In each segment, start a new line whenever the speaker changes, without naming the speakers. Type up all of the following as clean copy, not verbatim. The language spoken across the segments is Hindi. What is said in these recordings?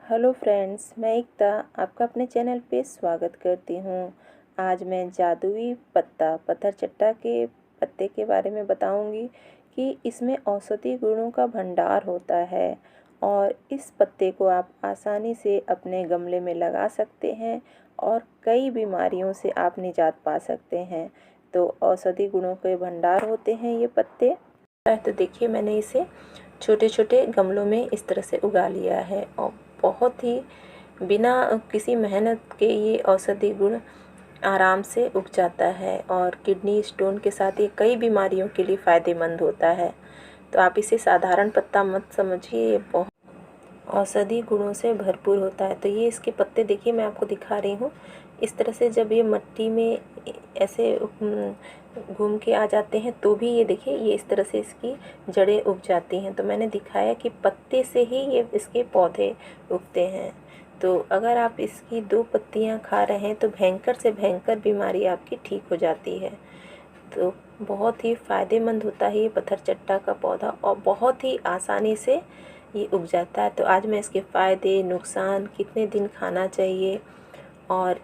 हेलो फ्रेंड्स, मैं एकता आपका अपने चैनल पे स्वागत करती हूँ। आज मैं जादुई पत्ता पत्थर चट्टा के पत्ते के बारे में बताऊँगी कि इसमें औषधि गुणों का भंडार होता है और इस पत्ते को आप आसानी से अपने गमले में लगा सकते हैं और कई बीमारियों से आप निजात पा सकते हैं। तो औषधि गुणों के भंडार होते हैं ये पत्ते। तो देखिए, मैंने इसे छोटे छोटे गमलों में इस तरह से उगा लिया है और बहुत ही बिना किसी मेहनत के ये औषधि गुण आराम से उग जाता है और किडनी स्टोन के साथ ये कई बीमारियों के लिए फ़ायदेमंद होता है। तो आप इसे साधारण पत्ता मत समझिए, ये बहुत औषधि गुणों से भरपूर होता है। तो ये इसके पत्ते देखिए, मैं आपको दिखा रही हूँ। इस तरह से जब ये मिट्टी में ऐसे घूम के आ जाते हैं तो भी ये देखिए, ये इस तरह से इसकी जड़ें उग जाती हैं। तो मैंने दिखाया कि पत्ते से ही ये इसके पौधे उगते हैं। तो अगर आप इसकी 2 पत्तियाँ खा रहे हैं तो भयंकर से भयंकर बीमारी आपकी ठीक हो जाती है। तो बहुत ही फ़ायदेमंद होता है ये पत्थर चट्टा का पौधा और बहुत ही आसानी से ये उग जाता है। तो आज मैं इसके फ़ायदे, नुकसान, कितने दिन खाना चाहिए और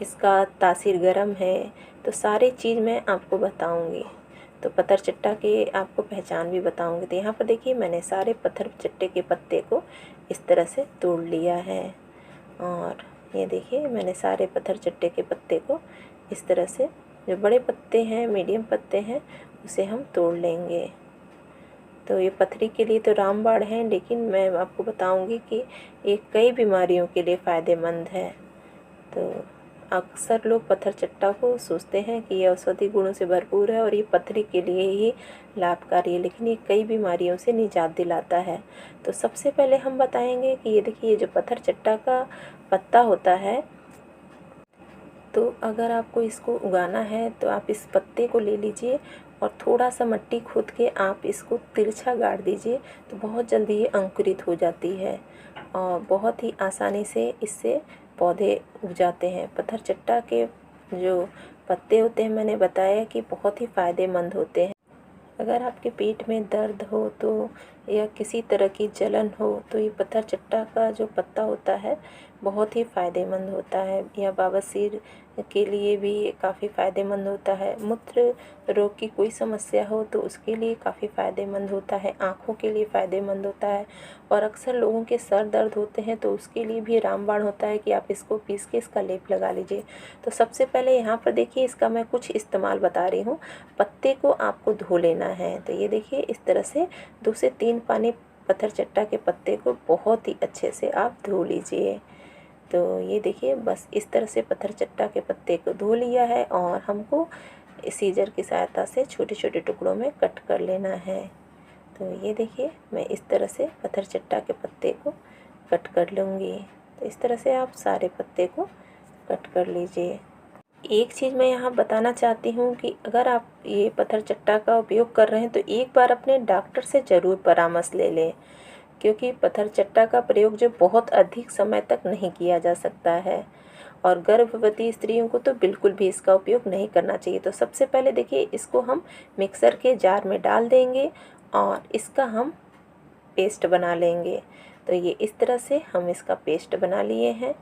इसका तासीर गर्म है, तो सारी चीज़ मैं आपको बताऊंगी। तो पत्थर चट्टा के आपको पहचान भी बताऊंगी। तो यहाँ पर देखिए, मैंने सारे पत्थर चट्टे के पत्ते को इस तरह से तोड़ लिया है और ये देखिए, मैंने सारे पत्थर चट्टे के पत्ते को इस तरह से, जो बड़े पत्ते हैं, मीडियम पत्ते हैं, उसे हम तोड़ लेंगे। तो ये पथरी के लिए तो रामबाण है, लेकिन मैं आपको बताऊंगी कि ये कई बीमारियों के लिए फ़ायदेमंद है। तो अक्सर लोग पत्थर चट्टा को सोचते हैं कि ये औषधि गुणों से भरपूर है और ये पथरी के लिए ही लाभकारी है, लेकिन ये कई बीमारियों से निजात दिलाता है। तो सबसे पहले हम बताएंगे कि ये देखिए, ये जो पत्थर चट्टा का पत्ता होता है, तो अगर आपको इसको उगाना है तो आप इस पत्ते को ले लीजिए और थोड़ा सा मिट्टी खोद के आप इसको तिरछा गाड़ दीजिए, तो बहुत जल्दी ये अंकुरित हो जाती है और बहुत ही आसानी से इससे पौधे उग जाते हैं। पत्थर चट्टा के जो पत्ते होते हैं, मैंने बताया कि बहुत ही फ़ायदेमंद होते हैं। अगर आपके पेट में दर्द हो तो या किसी तरह की जलन हो तो ये पत्थर चट्टा का जो पत्ता होता है बहुत ही फ़ायदेमंद होता है। या बवासीर के लिए भी काफ़ी फ़ायदेमंद होता है। मूत्र रोग की कोई समस्या हो तो उसके लिए काफ़ी फ़ायदेमंद होता है। आँखों के लिए फ़ायदेमंद होता है और अक्सर लोगों के सर दर्द होते हैं तो उसके लिए भी रामबाण होता है कि आप इसको पीस के इसका लेप लगा लीजिए। तो सबसे पहले यहाँ पर देखिए, इसका मैं कुछ इस्तेमाल बता रही हूँ। पत्ते को आपको धो लेना है। तो ये देखिए, इस तरह से 2 से 3 पानी पत्थर चट्टा के पत्ते को बहुत ही अच्छे से आप धो लीजिए। तो ये देखिए, बस इस तरह से पत्थर चट्टा के पत्ते को धो लिया है और हमको सीजर की सहायता से छोटे छोटे टुकड़ों में कट कर लेना है। तो ये देखिए, मैं इस तरह से पत्थर चट्टा के पत्ते को कट कर लूँगी। तो इस तरह से आप सारे पत्ते को कट कर लीजिए। एक चीज़ मैं यहाँ बताना चाहती हूँ कि अगर आप ये पत्थर चट्टा का उपयोग कर रहे हैं तो एक बार अपने डॉक्टर से ज़रूर परामर्श ले लें, क्योंकि पत्थर चट्टा का प्रयोग जो बहुत अधिक समय तक नहीं किया जा सकता है और गर्भवती स्त्रियों को तो बिल्कुल भी इसका उपयोग नहीं करना चाहिए। तो सबसे पहले देखिए, इसको हम मिक्सर के जार में डाल देंगे और इसका हम पेस्ट बना लेंगे। तो ये इस तरह से हम इसका पेस्ट बना लिए हैं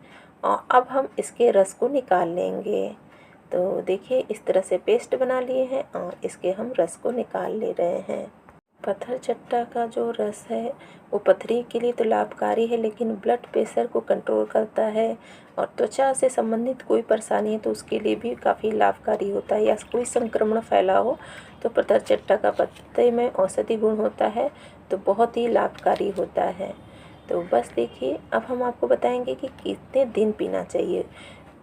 और अब हम इसके रस को निकाल लेंगे। तो देखिए, इस तरह से पेस्ट बना लिए हैं और इसके हम रस को निकाल ले रहे हैं। पत्थर चट्टा का जो रस है वो पथरी के लिए तो लाभकारी है, लेकिन ब्लड प्रेशर को कंट्रोल करता है और त्वचा से संबंधित कोई परेशानी है तो उसके लिए भी काफ़ी लाभकारी होता है। या कोई संक्रमण फैला हो तो पत्थर चट्टा का पत्ते में औषधि गुण होता है, तो बहुत ही लाभकारी होता है। तो बस देखिए, अब हम आपको बताएंगे कि कितने दिन पीना चाहिए।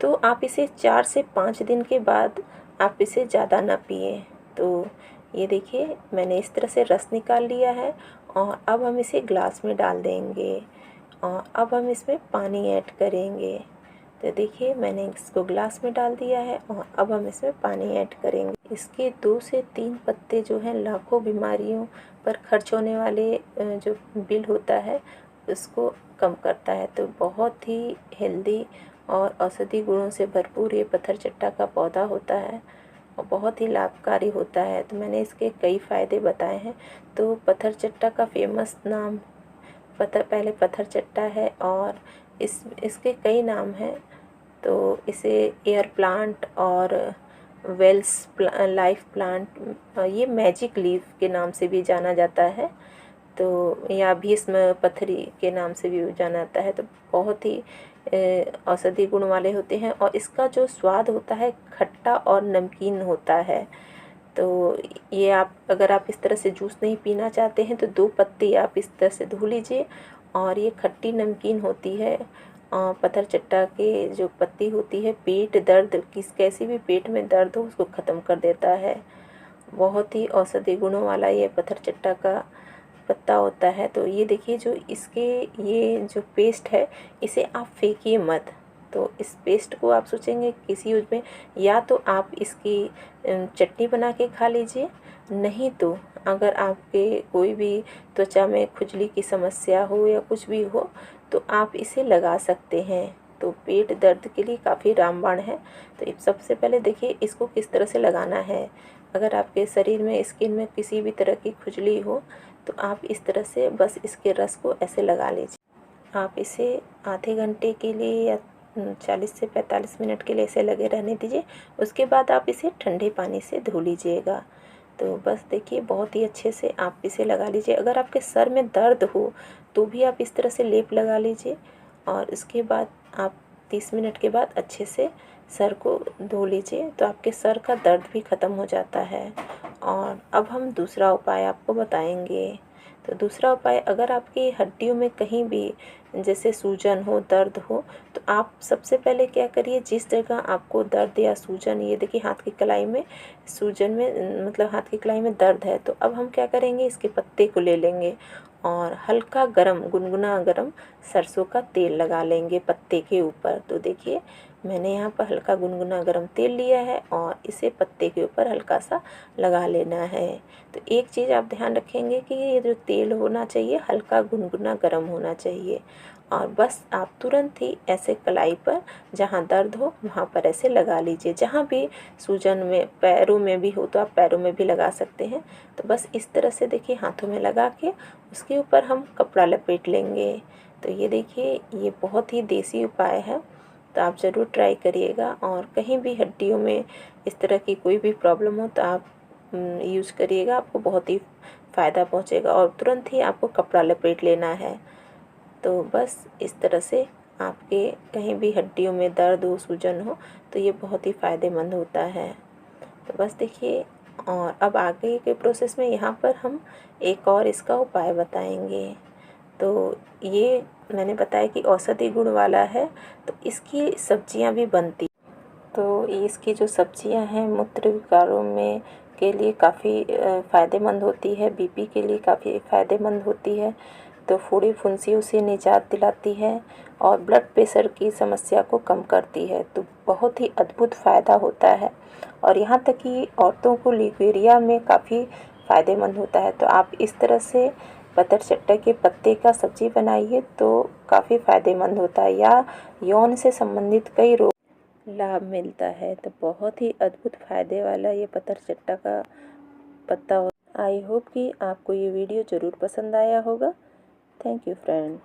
तो आप इसे 4 से 5 दिन के बाद आप इसे ज़्यादा ना पिएं। तो ये देखिए, मैंने इस तरह से रस निकाल लिया है और अब हम इसे ग्लास में डाल देंगे और अब हम इसमें पानी ऐड करेंगे। तो देखिए, मैंने इसको ग्लास में डाल दिया है और अब हम इसमें पानी ऐड करेंगे। इसके 2 से 3 पत्ते जो हैं लाखों बीमारियों पर खर्च होने वाले जो बिल होता है उसको कम करता है। तो बहुत ही हेल्दी और औषधि गुणों से भरपूर ये पत्थर चट्टा का पौधा होता है और बहुत ही लाभकारी होता है। तो मैंने इसके कई फ़ायदे बताए हैं। तो पत्थर चट्टा का फेमस नाम पहले पत्थर चट्टा है और इसके कई नाम हैं। तो इसे एयर प्लांट और वेल्स लाइफ प्लांट, ये मैजिक लीफ के नाम से भी जाना जाता है, तो या भीष्म पथरी के नाम से भी जाना जाता है। तो बहुत ही औषधि गुण वाले होते हैं और इसका जो स्वाद होता है खट्टा और नमकीन होता है। तो ये अगर आप इस तरह से जूस नहीं पीना चाहते हैं तो 2 पत्ती आप इस तरह से धो लीजिए। और ये खट्टी नमकीन होती है। पत्थर चट्टा के जो पत्ती होती है, पेट दर्द कैसी भी पेट में दर्द हो उसको ख़त्म कर देता है। बहुत ही औषधि गुणों वाला ये पत्थर चट्टा का पत्ता होता है। तो ये देखिए, जो इसके ये जो पेस्ट है इसे आप फेंकिए मत। तो इस पेस्ट को आप सोचेंगे किसी यूज में, या तो आप इसकी चटनी बना के खा लीजिए, नहीं तो अगर आपके कोई भी त्वचा में खुजली की समस्या हो या कुछ भी हो तो आप इसे लगा सकते हैं। तो पेट दर्द के लिए काफ़ी रामबाण है। तो सबसे पहले देखिए इसको किस तरह से लगाना है। अगर आपके शरीर में स्किन में किसी भी तरह की खुजली हो तो आप इस तरह से बस इसके रस को ऐसे लगा लीजिए। आप इसे आधे घंटे के लिए या 40 से 45 मिनट के लिए ऐसे लगे रहने दीजिए। उसके बाद आप इसे ठंडे पानी से धो लीजिएगा। तो बस देखिए, बहुत ही अच्छे से आप इसे लगा लीजिए। अगर आपके सर में दर्द हो तो भी आप इस तरह से लेप लगा लीजिए और इसके बाद आप 30 मिनट के बाद अच्छे से सर को धो लीजिए, तो आपके सर का दर्द भी ख़त्म हो जाता है। और अब हम दूसरा उपाय आपको बताएंगे। तो दूसरा उपाय, अगर आपकी हड्डियों में कहीं भी जैसे सूजन हो, दर्द हो, तो आप सबसे पहले क्या करिए, जिस जगह आपको दर्द या सूजन, ये देखिए हाथ की कलाई में सूजन में मतलब हाथ की कलाई में दर्द है, तो अब हम क्या करेंगे, इसके पत्ते को ले लेंगे और हल्का गरम, गुनगुना गरम सरसों का तेल लगा लेंगे पत्ते के ऊपर। तो देखिए मैंने यहाँ पर हल्का गुनगुना गरम तेल लिया है और इसे पत्ते के ऊपर हल्का सा लगा लेना है। तो एक चीज़ आप ध्यान रखेंगे कि ये जो तेल होना चाहिए हल्का गुनगुना गरम होना चाहिए। और बस आप तुरंत ही ऐसे कलाई पर जहाँ दर्द हो वहाँ पर ऐसे लगा लीजिए। जहाँ भी सूजन में, पैरों में भी हो तो आप पैरों में भी लगा सकते हैं। तो बस इस तरह से देखिए हाथों में लगा के उसके ऊपर हम कपड़ा लपेट लेंगे। तो ये देखिए, ये बहुत ही देसी उपाय है, तो आप ज़रूर ट्राई करिएगा। और कहीं भी हड्डियों में इस तरह की कोई भी प्रॉब्लम हो तो आप यूज़ करिएगा, आपको बहुत ही फ़ायदा पहुंचेगा। और तुरंत ही आपको कपड़ा लपेट लेना है। तो बस इस तरह से आपके कहीं भी हड्डियों में दर्द हो, सूजन हो, तो ये बहुत ही फ़ायदेमंद होता है। तो बस देखिए, और अब आगे के प्रोसेस में यहाँ पर हम एक और इसका उपाय बताएंगे। तो ये मैंने बताया कि औषधि गुण वाला है, तो इसकी सब्जियाँ भी बनती। तो इसकी जो सब्जियां हैं मूत्र विकारों में के लिए काफ़ी फ़ायदेमंद होती है, बीपी के लिए काफ़ी फ़ायदेमंद होती है। तो फोड़ी फुंसियों से निजात दिलाती है और ब्लड प्रेशर की समस्या को कम करती है। तो बहुत ही अद्भुत फ़ायदा होता है। और यहाँ तक कि औरतों को लीवेरिया में काफ़ी फ़ायदेमंद होता है। तो आप इस तरह से पत्थर चट्टा के पत्ते का सब्जी बनाइए तो काफ़ी फ़ायदेमंद होता है, या यौन से संबंधित कई रोग लाभ मिलता है। तो बहुत ही अद्भुत फ़ायदे वाला ये पत्थर चट्टा का पत्ता। आई होप कि आपको ये वीडियो ज़रूर पसंद आया होगा। Thank you friend.